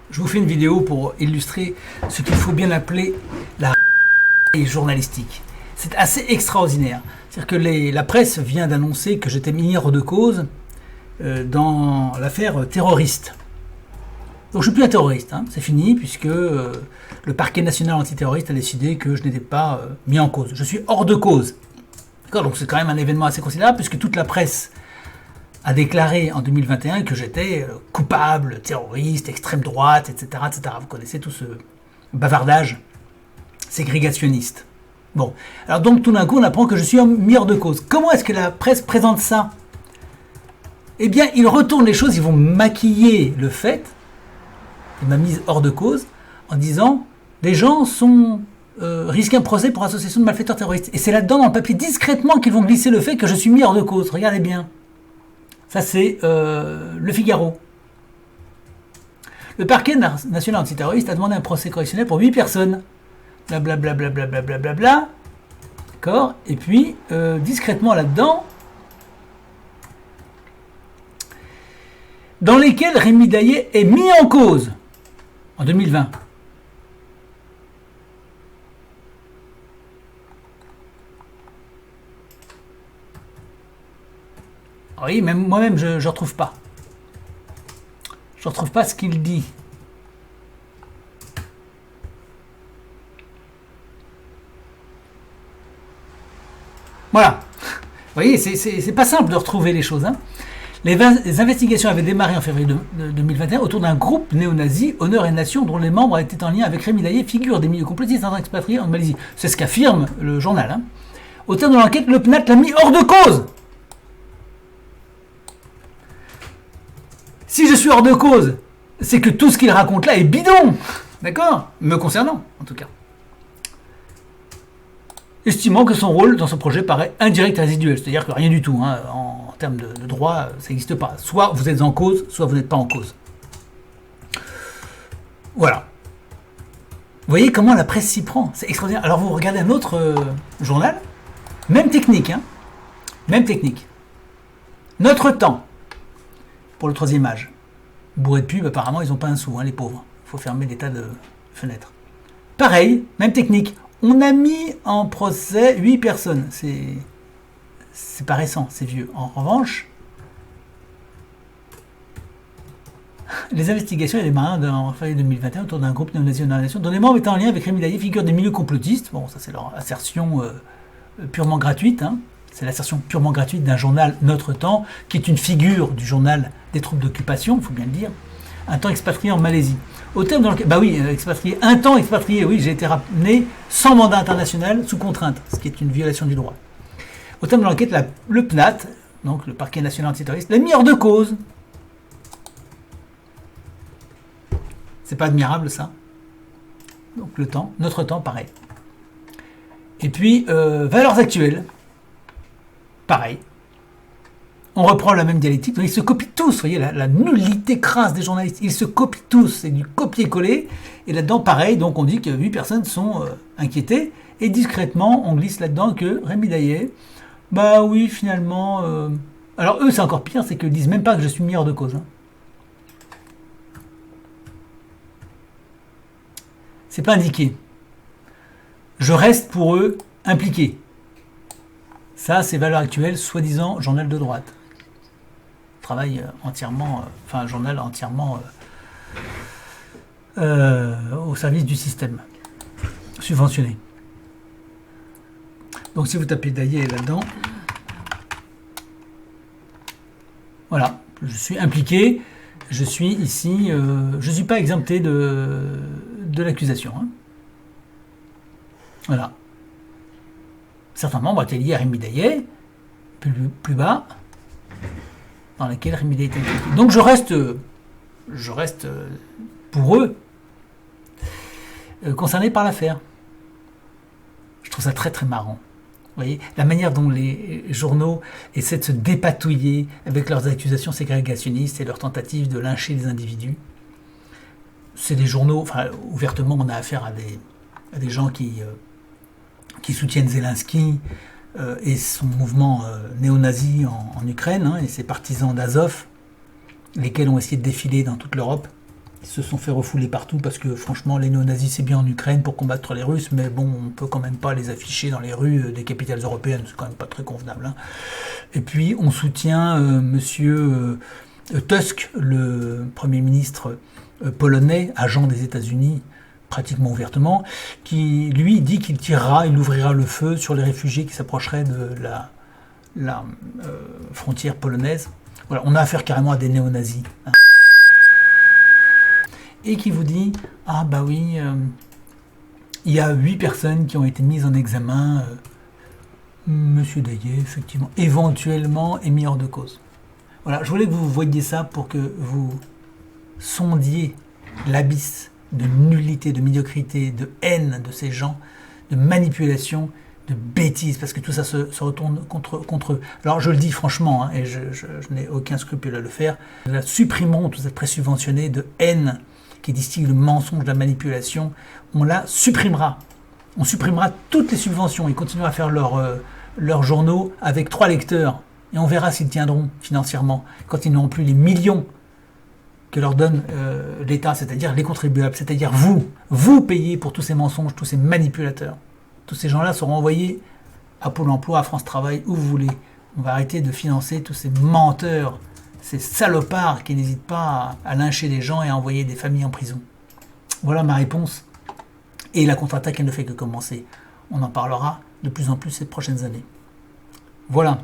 Je vous fais une vidéo pour illustrer ce qu'il faut bien appeler la journalistique. C'est assez extraordinaire. C'est-à-dire que la presse vient d'annoncer que j'étais mis hors de cause dans l'affaire terroriste. Donc je ne suis plus un terroriste, hein. C'est fini puisque le parquet national antiterroriste a décidé que je n'étais pas mis en cause. Je suis hors de cause. D'accord, donc c'est quand même un événement assez considérable puisque toute la presse a déclaré en 2021 que j'étais coupable, terroriste, extrême droite, etc., etc. Vous connaissez tout ce bavardage ségrégationniste. Bon, alors donc tout d'un coup on apprend que je suis mis hors de cause. Comment est-ce que la presse présente ça? Eh bien, ils retournent les choses, ils vont maquiller le fait de ma mise hors de cause en disant les gens risquent un procès pour association de malfaiteurs terroristes. Et c'est là-dedans, dans le papier, discrètement, qu'ils vont glisser le fait que je suis mis hors de cause. Regardez bien. Ça, c'est Le Figaro. Le parquet national antiterroriste a demandé un procès correctionnel pour 8 personnes. Blablabla, blablabla, blablabla. D'accord. Et puis, discrètement là-dedans, dans lesquels Rémi Daillet est mis en cause en 2020. Oui, même moi-même, je ne retrouve pas. Je ne retrouve pas ce qu'il dit. Voilà. Vous voyez, c'est pas simple de retrouver les choses. Hein. Les investigations avaient démarré en février 2021 autour d'un groupe néo-nazi, Honneur et Nation, dont les membres étaient en lien avec Rémi Daillet, figure des milieux complotistes expatriés en Malaisie. C'est ce qu'affirme le journal. Hein. Au terme de l'enquête, le PNAT l'a mis hors de cause. Si je suis hors de cause, c'est que tout ce qu'il raconte là est bidon. D'accord? Me concernant, en tout cas. Estimant que son rôle dans ce projet paraît indirect et résiduel. C'est-à-dire que rien du tout, hein, en termes de droit, ça n'existe pas. Soit vous êtes en cause, soit vous n'êtes pas en cause. Voilà. Vous voyez comment la presse s'y prend. C'est extraordinaire. Alors vous regardez un autre journal, même technique, hein, même technique. Notre Temps. Pour le troisième âge. Bourré de pub, apparemment, ils n'ont pas un sou, hein, les pauvres. Il faut fermer des tas de fenêtres. Pareil, même technique. On a mis en procès 8 personnes. C'est pas récent, c'est vieux. En revanche, les investigations et les marins en février 2021 autour d'un groupe néo-nazi de la nation dont les membres étaient en lien avec Rémi Daillet, figure des milieux complotistes. Bon, ça c'est leur assertion purement gratuite, hein. C'est l'assertion purement gratuite d'un journal Notre Temps, qui est une figure du journal des troupes d'occupation, il faut bien le dire, un temps expatrié en Malaisie. Au terme de l'enquête, bah oui, expatrié, un temps expatrié, oui, j'ai été ramené sans mandat international, sous contrainte, ce qui est une violation du droit. Au terme de l'enquête, le PNAT, donc le parquet national antiterroriste, l'a mis hors de cause. C'est pas admirable ça. Donc le temps, Notre Temps, pareil. Et puis, valeurs actuelles. Pareil. On reprend la même dialectique. Donc ils se copient tous. Vous voyez, la nullité crasse des journalistes. Ils se copient tous. C'est du copier-coller. Et là-dedans, pareil. Donc on dit que 8 personnes sont inquiétées. Et discrètement, on glisse là-dedans que Rémi Daillet, bah oui, finalement... Alors eux, c'est encore pire. C'est qu'ils disent même pas que je suis mis hors de cause. Hein. C'est pas indiqué. Je reste pour eux impliqué. Ça, c'est Valeurs Actuelles, soi-disant journal de droite. Travail entièrement, enfin un journal entièrement au service du système, subventionné. Donc si vous tapez Daillet là-dedans, voilà, je suis impliqué, je suis ici, je ne suis pas exempté de l'accusation. Hein. Voilà. Certains membres étaient liés à Rémi Daillet, plus bas, dans laquelle Rémi Daillet était impliqué. Donc je reste pour eux concerné par l'affaire. Je trouve ça très très marrant. Vous voyez, la manière dont les journaux essaient de se dépatouiller avec leurs accusations ségrégationnistes et leurs tentatives de lyncher les individus. C'est des journaux, enfin ouvertement on a affaire à des gens qui soutiennent Zelensky et son mouvement néo-nazi en Ukraine, hein, et ses partisans d'Azov, lesquels ont essayé de défiler dans toute l'Europe Ils se sont fait refouler partout parce que franchement les néo-nazis c'est bien en Ukraine pour combattre les Russes, mais bon, on peut quand même pas les afficher dans les rues des capitales européennes, c'est quand même pas très convenable. Hein. Et puis on soutient monsieur Tusk, le Premier ministre polonais, agent des États-Unis, pratiquement ouvertement, qui lui dit qu'il tirera, il ouvrira le feu sur les réfugiés qui s'approcheraient de la frontière polonaise. Voilà, on a affaire carrément à des néo-nazis. Hein. Et qui vous dit, ah bah oui, il y a 8 personnes qui ont été mises en examen, Monsieur Daillet, effectivement, éventuellement est mis hors de cause. Voilà, je voulais que vous voyiez ça pour que vous sondiez l'abysse de nullité, de médiocrité, de haine de ces gens, de manipulation, de bêtises, parce que tout ça se retourne contre eux. Alors je le dis franchement, hein, et je n'ai aucun scrupule à le faire, nous supprimons toute cette presse subventionnée de haine qui distille le mensonge, la manipulation, on la supprimera. On supprimera toutes les subventions. Ils continueront à faire leurs journaux avec 3 lecteurs. Et on verra s'ils tiendront financièrement quand ils n'auront plus les millions que leur donne l'État, c'est-à-dire les contribuables, c'est-à-dire vous payez pour tous ces mensonges, tous ces manipulateurs. Tous ces gens-là seront envoyés à Pôle emploi, à France Travail, où vous voulez. On va arrêter de financer tous ces menteurs, ces salopards qui n'hésitent pas à lyncher des gens et à envoyer des familles en prison. Voilà ma réponse. Et la contre-attaque, elle ne fait que commencer. On en parlera de plus en plus ces prochaines années. Voilà.